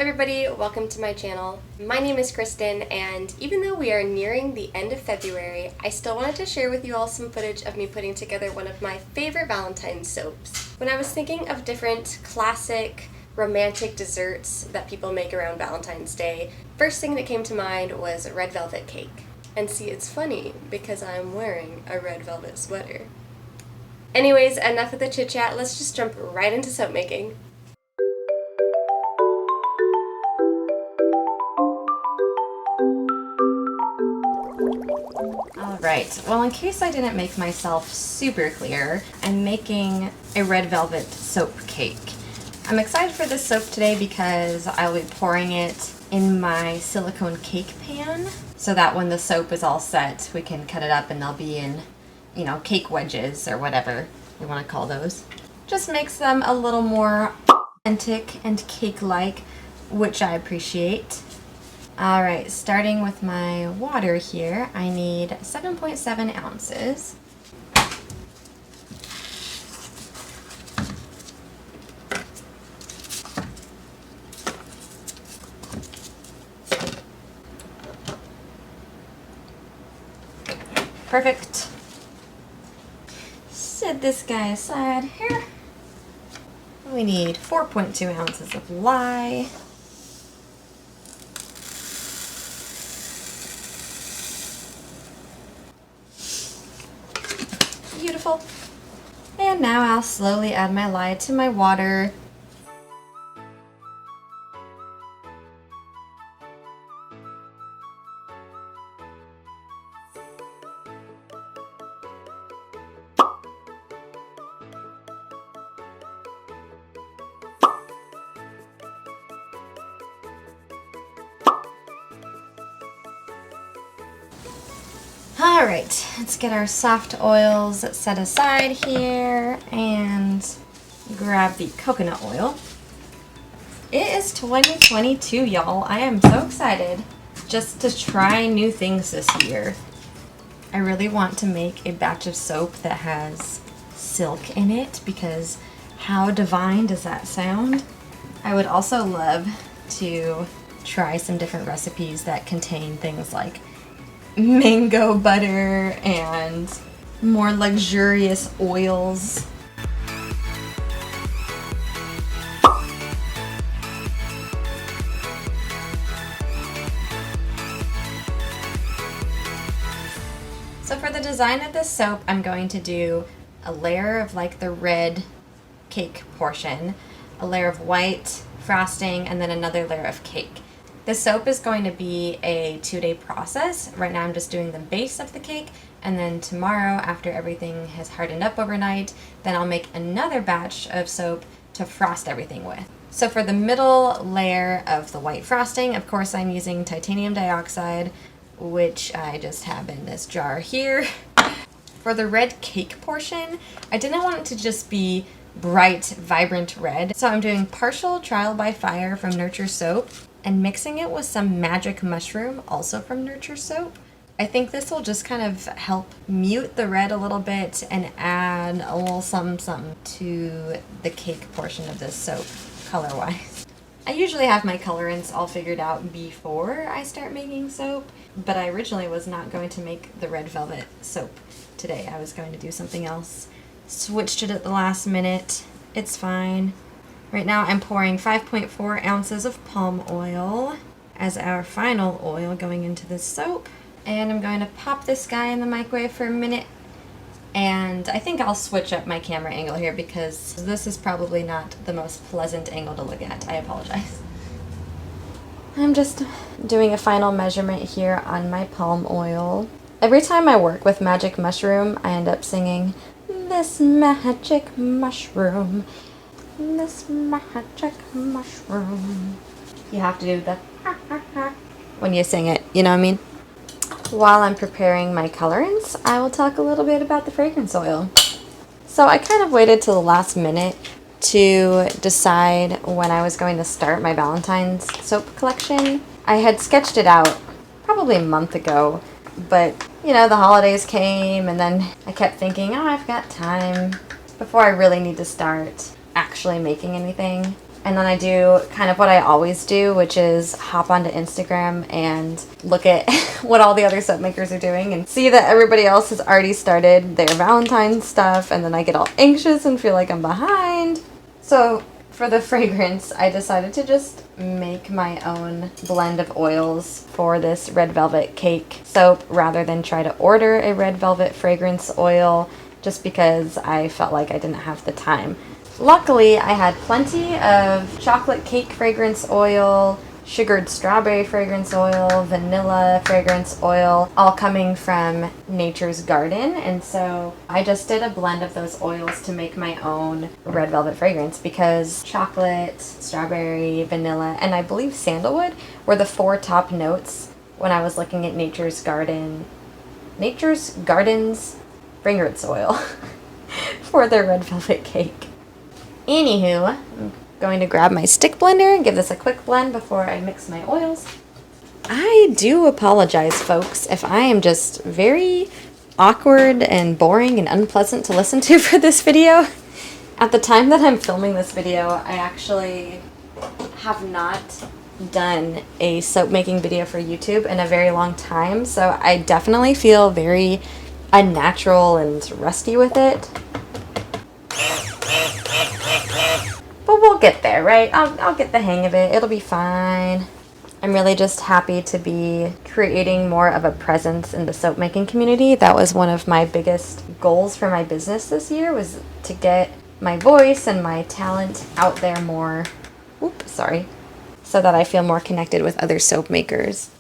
everybody, welcome to my channel. My name is Kristen, and even though we are nearing the end of February, I still wanted to share with you all some footage of me putting together one of my favorite Valentine's soaps. When I was thinking of different classic romantic desserts that people make around Valentine's Day, first thing that came to mind was red velvet cake. And see, it's funny because I'm wearing a red velvet sweater. Anyways, enough of the chit chat, let's just jump right into soap making. Alright, well, in case I didn't make myself super clear, I'm making a red velvet soap cake. I'm excited for this soap today because I'll be pouring it in my silicone cake pan so that when the soap is all set, we can cut it up and they'll be in, cake wedges or whatever you want to call those. Just makes them a little more authentic and cake-like, which I appreciate. Alright, starting with my water here, I need 7.7 ounces. Perfect. Set this guy aside here. We need 4.2 ounces of lye. Beautiful. And now I'll slowly add my lye to my water. Alright, let's get our soft oils set aside here and grab the coconut oil. It is 2022, y'all. I am so excited just to try new things this year. I really want to make a batch of soap that has silk in it because how divine does that sound? I would also love to try some different recipes that contain things like mango butter and more luxurious oils. So for the design of this soap, I'm going to do a layer of like the red cake portion, a layer of white frosting, and then another layer of cake. The soap is going to be a 2-day process. Right now I'm just doing the base of the cake, and then tomorrow, after everything has hardened up overnight, then I'll make another batch of soap to frost everything with. So for the middle layer of the white frosting, of course I'm using titanium dioxide, which I just have in this jar here. For the red cake portion, I didn't want it to just be bright, vibrant red, so I'm doing partial trial by fire from Nurture Soap and mixing it with some magic mushroom, also from Nurture Soap. I think this will just kind of help mute the red a little bit and add a little something to the cake portion of this soap, color-wise. I usually have my colorants all figured out before I start making soap, but I originally was not going to make the red velvet soap today. I was going to do something else. Switched it at the last minute. It's fine. Right now I'm pouring 5.4 ounces of palm oil as our final oil going into this soap. And I'm going to pop this guy in the microwave for a minute. And I think I'll switch up my camera angle here because this is probably not the most pleasant angle to look at. I apologize. I'm just doing a final measurement here on my palm oil. Every time I work with magic mushroom, I end up singing, "This magic mushroom. This magic mushroom." You have to do the when you sing it, you know what I mean? While I'm preparing my colorants, I will talk a little bit about the fragrance oil. So I kind of waited till the last minute to decide when I was going to start my Valentine's soap collection. I had sketched it out probably a month ago, but the holidays came and then I kept thinking, oh, I've got time before I really need to start actually making anything. And then I do kind of what I always do, which is hop onto Instagram and look at what all the other soap makers are doing and see that everybody else has already started their Valentine's stuff, and then I get all anxious and feel like I'm behind. So for the fragrance, I decided to just make my own blend of oils for this red velvet cake soap rather than try to order a red velvet fragrance oil, just because I felt like I didn't have the time. Luckily, I had plenty of chocolate cake fragrance oil, sugared strawberry fragrance oil, vanilla fragrance oil, all coming from Nature's Garden. And so I just did a blend of those oils to make my own red velvet fragrance, because chocolate, strawberry, vanilla, and I believe sandalwood were the 4 top notes when I was looking at Nature's Garden's fragrance oil for their red velvet cake. Anywho, I'm going to grab my stick blender and give this a quick blend before I mix my oils. I do apologize, folks, if I am just very awkward and boring and unpleasant to listen to for this video. At the time that I'm filming this video, I actually have not done a soap making video for YouTube in a very long time, so I definitely feel very unnatural and rusty with it. But we'll get there, right? I'll get the hang of it. It'll be fine. I'm really just happy to be creating more of a presence in the soap making community. That was one of my biggest goals for my business this year, was to get my voice and my talent out there more. So that I feel more connected with other soap makers.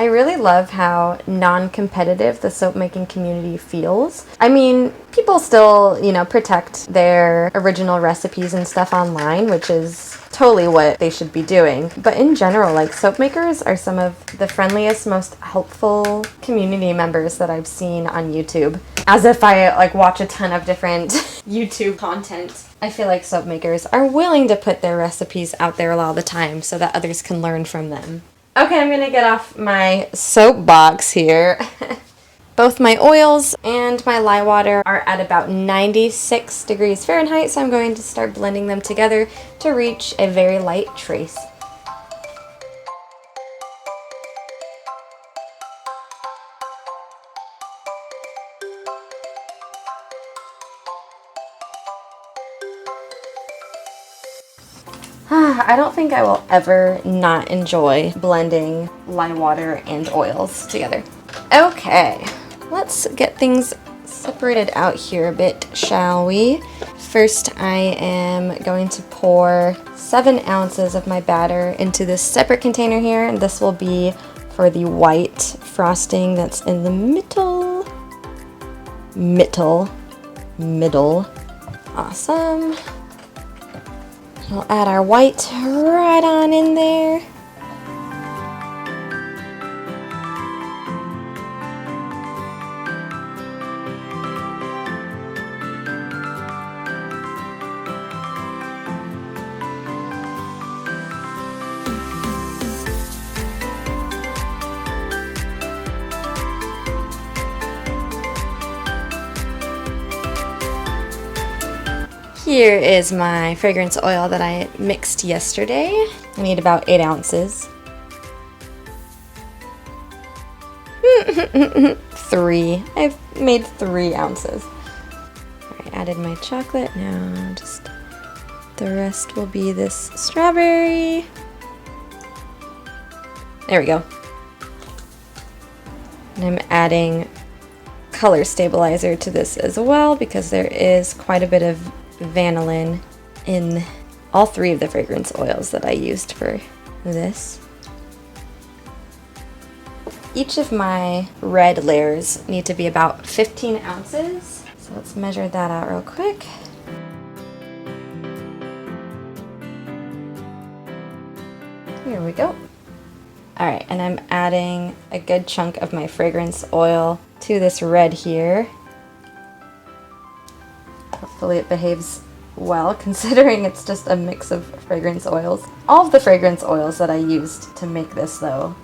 I really love how non-competitive the soap making community feels. I mean, people still, protect their original recipes and stuff online, which is totally what they should be doing. But in general, soap makers are some of the friendliest, most helpful community members that I've seen on YouTube. As if I watch a ton of different YouTube content. I feel like soap makers are willing to put their recipes out there all the time so that others can learn from them. Okay, I'm gonna get off my soapbox here. Both my oils and my lye water are at about 96 degrees Fahrenheit, so I'm going to start blending them together to reach a very light trace. I don't think I will ever not enjoy blending lye water and oils together. Okay, let's get things separated out here a bit, shall we? First, I am going to pour 7 ounces of my batter into this separate container here, and this will be for the white frosting that's in the middle. Awesome. We'll add our white right on in there. Here is my fragrance oil that I mixed yesterday. I need about 8 ounces. 3. I've made 3 ounces. I added my chocolate. Now just the rest will be this strawberry. There we go. And I'm adding color stabilizer to this as well, because there is quite a bit of vanillin in all 3 of the fragrance oils that I used for this. Each of my red layers need to be about 15 ounces. So let's measure that out real quick. Here we go. Alright, and I'm adding a good chunk of my fragrance oil to this red here. Hopefully it behaves well, considering it's just a mix of fragrance oils. All of the fragrance oils that I used to make this, though,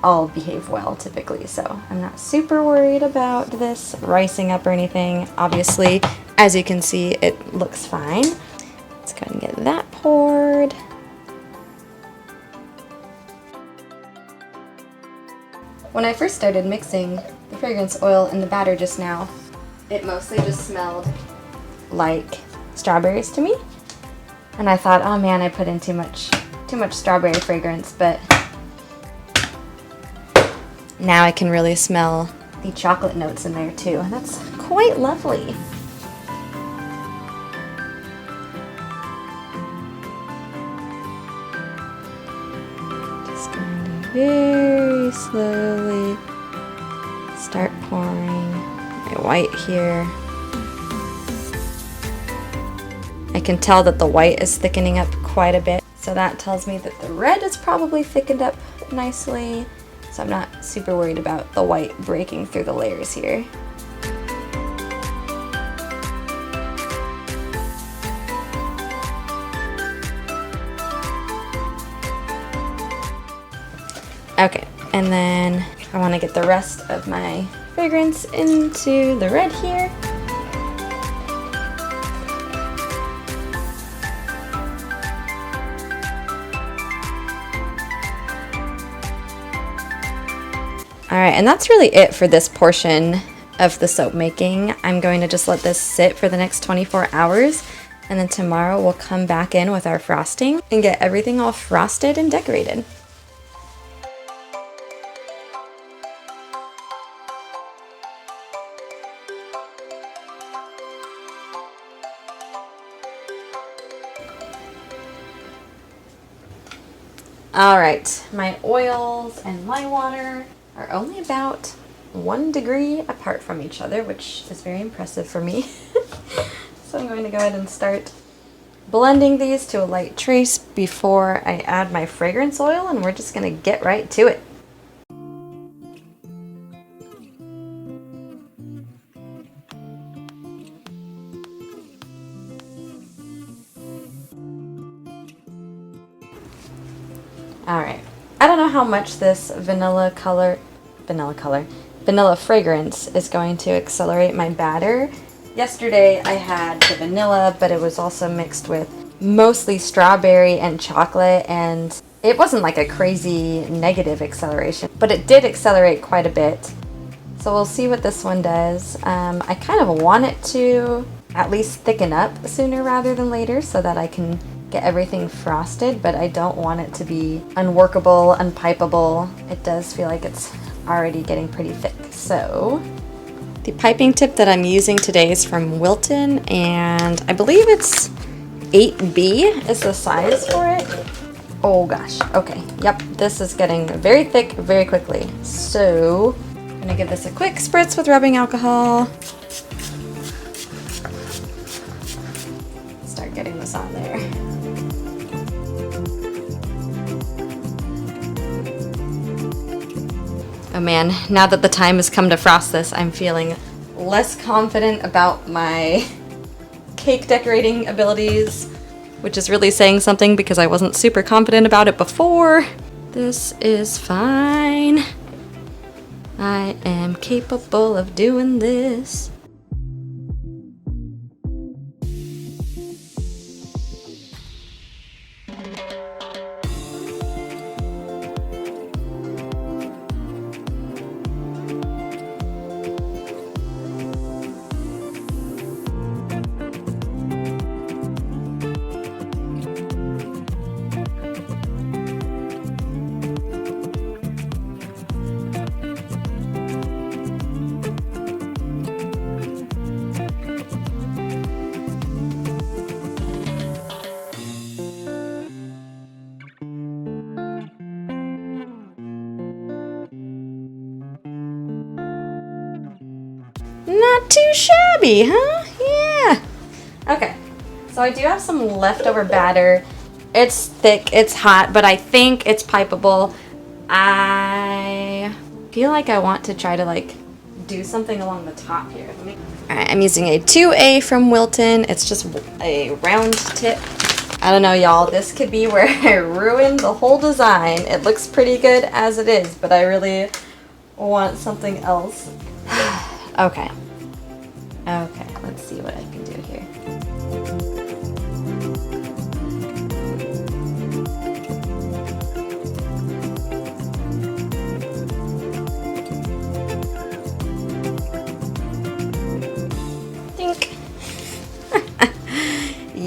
all behave well typically, so I'm not super worried about this ricing up or anything. Obviously, as you can see, it looks fine. Let's go ahead and get that poured. When I first started mixing the fragrance oil in the batter just now, it mostly just smelled like strawberries to me. And I thought, oh man, I put in too much strawberry fragrance, but now I can really smell the chocolate notes in there too, and that's quite lovely. Just going to very slowly start pouring my white here. I can tell that the white is thickening up quite a bit, so that tells me that the red is probably thickened up nicely, so I'm not super worried about the white breaking through the layers here. Okay, and then I want to get the rest of my fragrance into the red here. Alright, and that's really it for this portion of the soap making. I'm going to just let this sit for the next 24 hours, and then tomorrow we'll come back in with our frosting and get everything all frosted and decorated. Alright, my oils and my water are only about 1 degree apart from each other, which is very impressive for me. So I'm going to go ahead and start blending these to a light trace before I add my fragrance oil, and we're just going to get right to it. Alright, I don't know how much this vanilla fragrance is going to accelerate my batter. Yesterday I had the vanilla, but it was also mixed with mostly strawberry and chocolate, and it wasn't like a crazy negative acceleration, but it did accelerate quite a bit. So we'll see what this one does. I kind of want it to at least thicken up sooner rather than later so that I can get everything frosted, but I don't want it to be unworkable, unpipeable. It does feel like it's already getting pretty thick. So the piping tip that I'm using today is from Wilton, and I believe it's 8B is the size for it. Oh gosh, okay, yep, this is getting very thick very quickly. So I'm gonna give this a quick spritz with rubbing alcohol. Start getting this on there. Oh man, now that the time has come to frost this, I'm feeling less confident about my cake decorating abilities, which is really saying something because I wasn't super confident about it before. This is fine. I am capable of doing this. Not too shabby, huh? Yeah. Okay, so I do have some leftover batter. It's thick, it's hot, but I think it's pipeable. I feel like I want to try to do something along the top here. Alright, I'm using a 2A from Wilton. It's just a round tip. I don't know, y'all. This could be where I ruined the whole design. It looks pretty good as it is, but I really want something else. Okay. Okay, let's see what I can do here.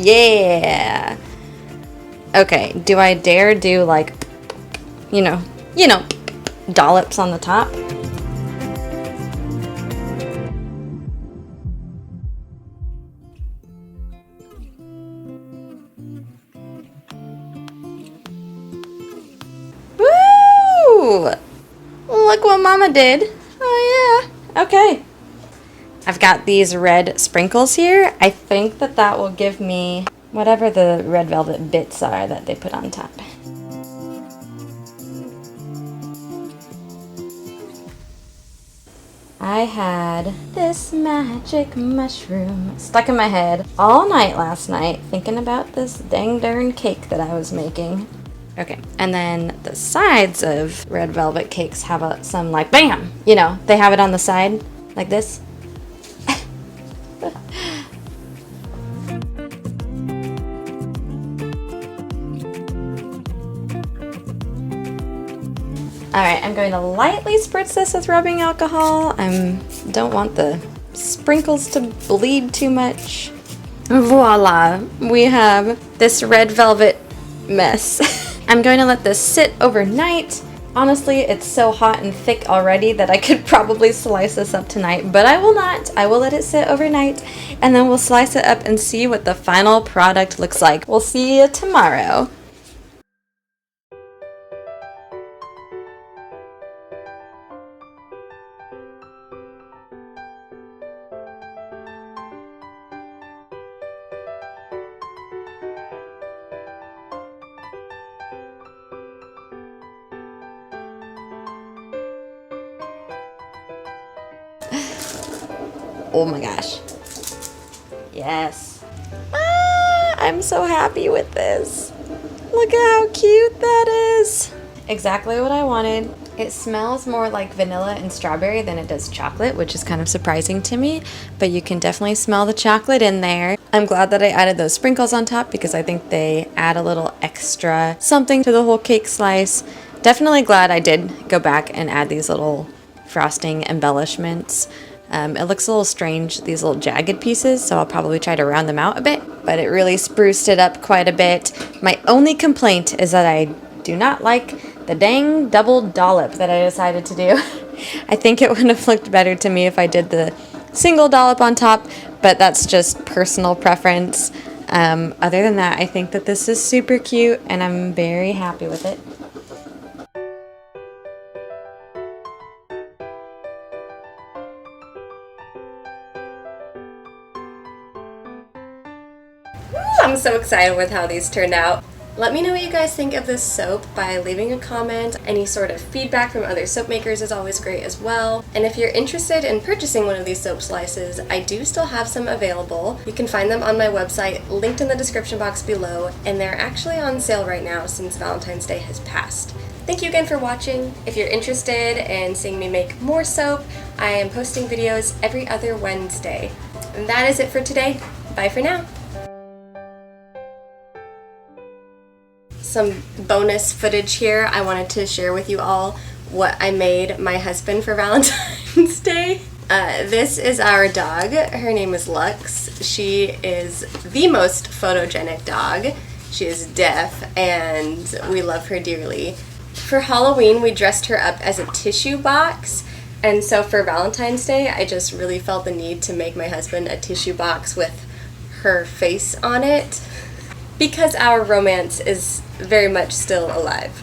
Yeah. Okay, do I dare do like, you know, dollops on the top? Woo! Look what Mama did. Oh yeah. Okay. I've got these red sprinkles here. I think that will give me whatever the red velvet bits are that they put on top. I had this magic mushroom stuck in my head all night last night thinking about this dang darn cake that I was making. Okay, and then the sides of red velvet cakes have some like bam, they have it on the side like this. Alright, I'm going to lightly spritz this with rubbing alcohol. I don't want the sprinkles to bleed too much. Voila! We have this red velvet mess. I'm going to let this sit overnight. Honestly, it's so hot and thick already that I could probably slice this up tonight, but I will not. I will let it sit overnight, and then we'll slice it up and see what the final product looks like. We'll see you tomorrow. Oh my gosh. Yes. I'm so happy with this. Look at how cute that is. Exactly what I wanted. It smells more like vanilla and strawberry than it does chocolate, which is kind of surprising to me, but you can definitely smell the chocolate in there. I'm glad that I added those sprinkles on top because I think they add a little extra something to the whole cake slice. Definitely glad I did go back and add these little frosting embellishments. It looks a little strange, these little jagged pieces, so I'll probably try to round them out a bit, but it really spruced it up quite a bit. My only complaint is that I do not like the dang double dollop that I decided to do. I think it would have looked better to me if I did the single dollop on top, but that's just personal preference. Other than that, I think that this is super cute, and I'm very happy with it. I'm so excited with how these turned out. Let me know what you guys think of this soap by leaving a comment. Any sort of feedback from other soap makers is always great as well. And if you're interested in purchasing one of these soap slices, I do still have some available. You can find them on my website, linked in the description box below, and they're actually on sale right now since Valentine's Day has passed. Thank you again for watching. If you're interested in seeing me make more soap, I am posting videos every other Wednesday. And that is it for today. Bye for now. Some bonus footage here. I wanted to share with you all what I made my husband for Valentine's Day. This is our dog. Her name is Lux. She is the most photogenic dog. She is deaf and we love her dearly. For Halloween, we dressed her up as a tissue box, and so for Valentine's Day, I just really felt the need to make my husband a tissue box with her face on it, because our romance is very much still alive.